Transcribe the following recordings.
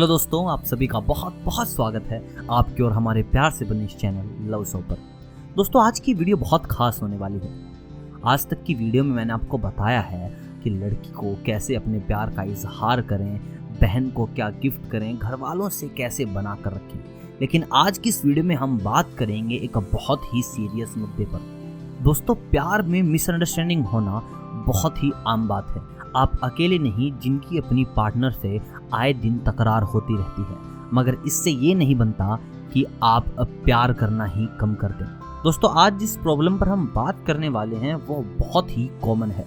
Hello दोस्तों, आप सभी का बहुत बहुत स्वागत है आपके और हमारे प्यार से बने इस चैनल लव शो पर। दोस्तों, आज की वीडियो बहुत खास होने वाली है। आज तक की वीडियो में मैंने आपको बताया है कि लड़की को कैसे अपने प्यार का इजहार करें, बहन को क्या गिफ्ट करें, घर वालों से कैसे बना कर रखें। लेकिन आज की इस वीडियो में हम बात करेंगे एक बहुत ही सीरियस मुद्दे पर। दोस्तों, प्यार में मिसअंडरस्टैंडिंग होना बहुत ही आम बात है। आप अकेले नहीं, जिनकी अपनी पार्टनर से आए दिन तकरार होती रहती है, मगर इससे ये नहीं बनता कि आप अब प्यार करना ही कम कर दें। दोस्तों, आज जिस प्रॉब्लम पर हम बात करने वाले हैं वो बहुत ही कॉमन है।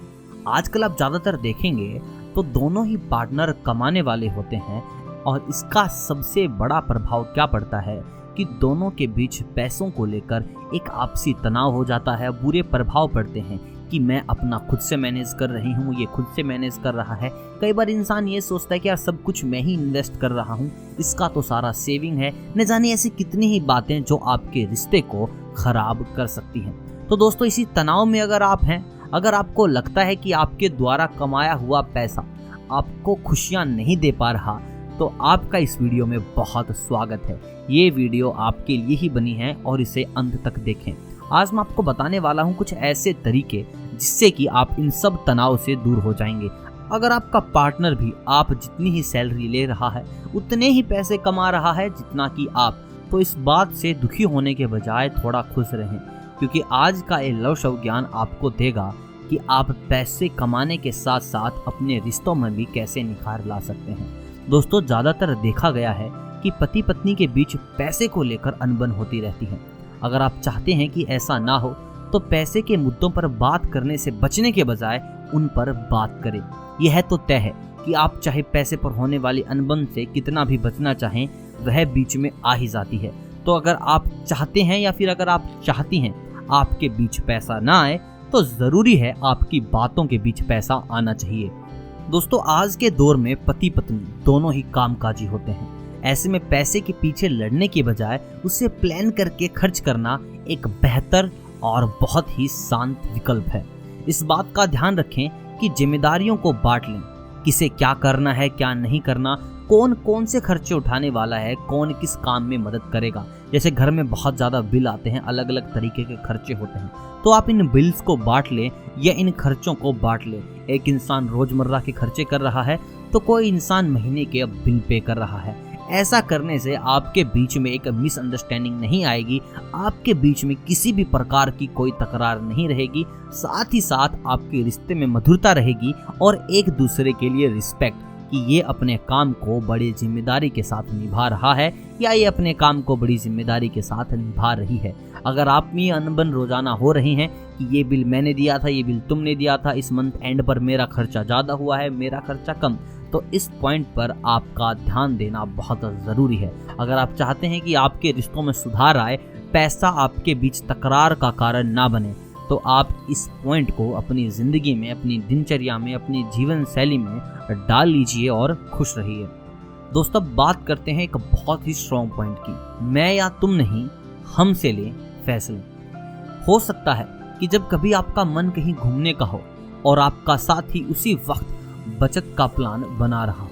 आजकल आप ज़्यादातर देखेंगे तो दोनों ही पार्टनर कमाने वाले होते हैं और इसका सबसे बड़ा प्रभाव क्या पड़ता है कि दोनों के बीच पैसों को लेकर एक आपसी तनाव हो जाता है। बुरे प्रभाव पड़ते हैं कि मैं अपना खुद से मैनेज कर रही हूँ, ये खुद से मैनेज कर रहा है। कई बार इंसान ये सोचता है कि यार सब कुछ मैं ही इन्वेस्ट कर रहा हूँ, इसका तो सारा सेविंग है। न जाने ऐसी कितनी ही बातें जो आपके रिश्ते को खराब कर सकती हैं। तो दोस्तों, इसी तनाव में अगर आप हैं, अगर आपको लगता है कि आपके द्वारा कमाया हुआ पैसा आपको खुशियाँ नहीं दे पा रहा, तो आपका इस वीडियो में बहुत स्वागत है। ये वीडियो आपके लिए ही बनी है और इसे अंत तक देखें। आज मैं आपको बताने वाला हूँ कुछ ऐसे तरीके जिससे कि आप इन सब तनाव से दूर हो जाएंगे। अगर आपका पार्टनर भी आप जितनी ही सैलरी ले रहा है, उतने ही पैसे कमा रहा है जितना कि आप, तो इस बात से दुखी होने के बजाय थोड़ा खुश रहें, क्योंकि आज का ये लव शव ज्ञान आपको देगा कि आप पैसे कमाने के साथ साथ अपने रिश्तों में भी कैसे निखार ला सकते हैं। दोस्तों, ज़्यादातर देखा गया है कि पति पत्नी के बीच पैसे को लेकर अनबन होती रहती है। अगर आप चाहते हैं कि ऐसा ना हो तो पैसे के मुद्दों पर बात करने से बचने के बजाय उन पर बात करें। यह तो तय है कि आप चाहे पैसे पर होने वाली अनबन से कितना भी बचना चाहें, वह बीच में आ ही जाती है। तो अगर आप चाहते हैं या फिर अगर आप चाहती हैं आपके बीच पैसा ना आए, तो ज़रूरी है आपकी बातों के बीच पैसा आना चाहिए। दोस्तों, आज के दौर में पति पत्नी दोनों ही कामकाजी होते हैं। ऐसे में पैसे के पीछे लड़ने के बजाय उसे प्लान करके खर्च करना एक बेहतर और बहुत ही शांत विकल्प है। इस बात का ध्यान रखें कि जिम्मेदारियों को बांट लें, किसे क्या करना है, क्या नहीं करना, कौन कौन से खर्चे उठाने वाला है, कौन किस काम में मदद करेगा। जैसे घर में बहुत ज़्यादा बिल आते हैं, अलग अलग तरीके के खर्चे होते हैं, तो आप इन बिल्स को बांट लें या इन खर्चों को बांट लें। एक इंसान रोजमर्रा के खर्चे कर रहा है तो कोई इंसान महीने के बिल पे कर रहा है। ऐसा करने से आपके बीच में एक मिसअंडरस्टैंडिंग नहीं आएगी, आपके बीच में किसी भी प्रकार की कोई तकरार नहीं रहेगी, साथ ही साथ आपके रिश्ते में मधुरता रहेगी और एक दूसरे के लिए रिस्पेक्ट कि ये अपने काम को बड़ी जिम्मेदारी के साथ निभा रहा है या ये अपने काम को बड़ी जिम्मेदारी के साथ निभा रही है। अगर आप में अनबन रोजाना हो रही हैं कि ये बिल मैंने दिया था, ये बिल तुमने दिया था, इस मंथ एंड पर मेरा खर्चा ज़्यादा हुआ है, मेरा खर्चा कम, तो इस पॉइंट पर आपका ध्यान देना बहुत ज़रूरी है। अगर आप चाहते हैं कि आपके रिश्तों में सुधार आए, पैसा आपके बीच तकरार का कारण ना बने, तो आप इस पॉइंट को अपनी ज़िंदगी में, अपनी दिनचर्या में, अपनी जीवन शैली में डाल लीजिए और खुश रहिए। दोस्तों, बात करते हैं एक बहुत ही स्ट्रॉन्ग पॉइंट की। मैं या तुम नहीं, हम से लें फैसले। हो सकता है कि जब कभी आपका मन कहीं घूमने का हो और आपका साथी उसी वक्त बचत का प्लान बना रहा हो,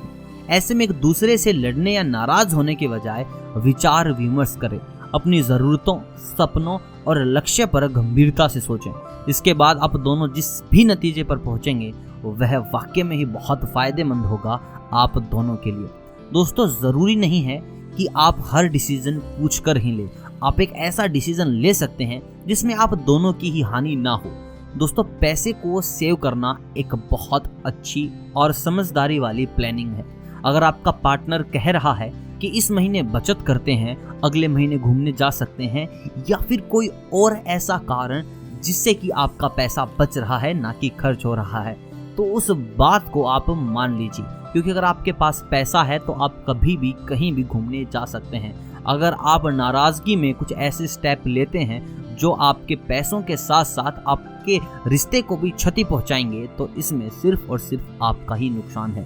ऐसे में एक दूसरे से लड़ने या नाराज होने के बजाय विचार विमर्श करें, अपनी ज़रूरतों, सपनों और लक्ष्य पर गंभीरता से सोचें। इसके बाद आप दोनों जिस भी नतीजे पर पहुंचेंगे वह वाकई में ही बहुत फायदेमंद होगा आप दोनों के लिए। दोस्तों, ज़रूरी नहीं है कि आप हर डिसीजन पूछकर ही लें। आप एक ऐसा डिसीजन ले सकते हैं जिसमें आप दोनों की ही हानि ना हो। दोस्तों, पैसे को सेव करना एक बहुत अच्छी और समझदारी वाली प्लानिंग है। अगर आपका पार्टनर कह रहा है कि इस महीने बचत करते हैं, अगले महीने घूमने जा सकते हैं, या फिर कोई और ऐसा कारण जिससे कि आपका पैसा बच रहा है ना कि खर्च हो रहा है, तो उस बात को आप मान लीजिए, क्योंकि अगर आपके पास पैसा है तो आप कभी भी कहीं भी घूमने जा सकते हैं। अगर आप नाराज़गी में कुछ ऐसे स्टेप लेते हैं जो आपके पैसों के साथ साथ आपके रिश्ते को भी क्षति पहुंचाएंगे, तो इसमें सिर्फ और सिर्फ आपका ही नुकसान है।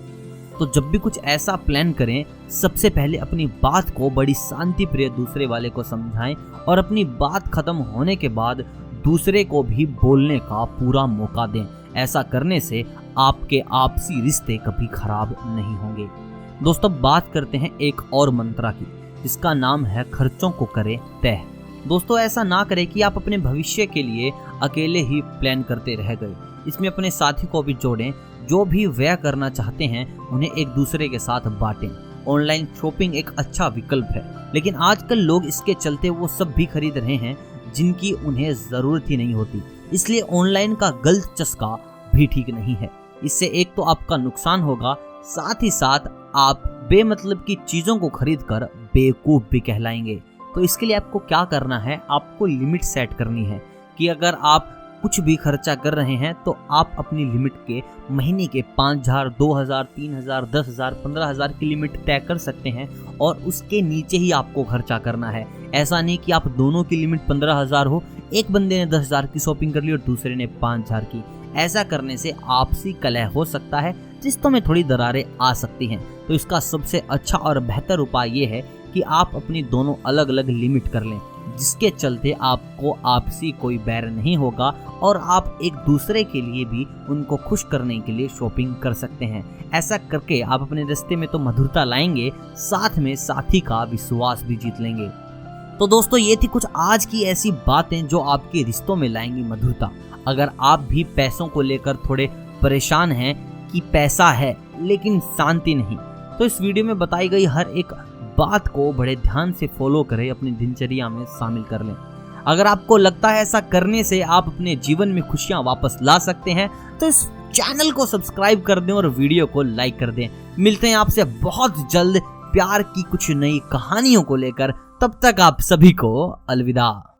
तो जब भी कुछ ऐसा प्लान करें, सबसे पहले अपनी बात को बड़ी शांति प्रिय दूसरे वाले को समझाएं और अपनी बात खत्म होने के बाद दूसरे को भी बोलने का पूरा मौका दें। ऐसा करने से आपके आपसी रिश्ते कभी खराब नहीं होंगे। दोस्तों बात करते हैं एक और मंत्रा की, जिसका नाम है खर्चों को करें तय। दोस्तों ऐसा ना करें कि आप अपने भविष्य के लिए अकेले ही प्लान करते रह गए। इसमें अपने साथी को भी जोड़ें। जो भी व्यय करना चाहते हैं उन्हें एक दूसरे के साथ बांटें। ऑनलाइन शॉपिंग एक अच्छा विकल्प है, लेकिन आजकल लोग इसके चलते वो सब भी खरीद रहे हैं जिनकी उन्हें जरूरत ही नहीं होती। इसलिए ऑनलाइन का गलत चस्का भी ठीक नहीं है। इससे एक तो आपका नुकसान होगा, साथ ही साथ आप बेमतलब की चीजों को खरीद कर बेवकूफ भी कहलाएंगे। तो इसके लिए आपको क्या करना है, आपको लिमिट सेट करनी है कि अगर आप कुछ भी खर्चा कर रहे हैं तो आप अपनी लिमिट के महीने के 5,000, 2,000, 3,000, 10,000, 15,000 की लिमिट तय कर सकते हैं और उसके नीचे ही आपको खर्चा करना है। ऐसा नहीं कि आप दोनों की लिमिट 15,000 हो, एक बंदे ने 10,000 की शॉपिंग कर ली और दूसरे ने 5,000 की। ऐसा करने से आपसी कलह हो सकता है, रिश्तों में थोड़ी दरारें आ सकती हैं। तो इसका सबसे अच्छा और बेहतर उपाय ये है कि आप अपनी दोनों अलग अलग लिमिट कर लें, जिसके चलते आपको आपसी कोई बैर नहीं होगा और आप एक दूसरे के लिए भी उनको खुश करने के लिए शॉपिंग कर सकते हैं। ऐसा करके आप अपने रिश्ते में तो मधुरता लाएंगे, साथ में साथी का विश्वास भी जीत लेंगे। तो दोस्तों ये थी कुछ आज की ऐसी बातें जो आपके रिश्तों में लाएंगी मधुरता। अगर आप भी पैसों को लेकर थोड़े परेशान हैं कि पैसा है लेकिन शांति नहीं, तो इस वीडियो में बताई गई हर एक बात को बड़े ध्यान से फॉलो करें, अपनी दिनचर्या में शामिल कर लें। अगर आपको लगता है ऐसा करने से आप अपने जीवन में खुशियां वापस ला सकते हैं तो इस चैनल को सब्सक्राइब कर दें और वीडियो को लाइक कर दें। मिलते हैं आपसे बहुत जल्द प्यार की कुछ नई कहानियों को लेकर। तब तक आप सभी को अलविदा।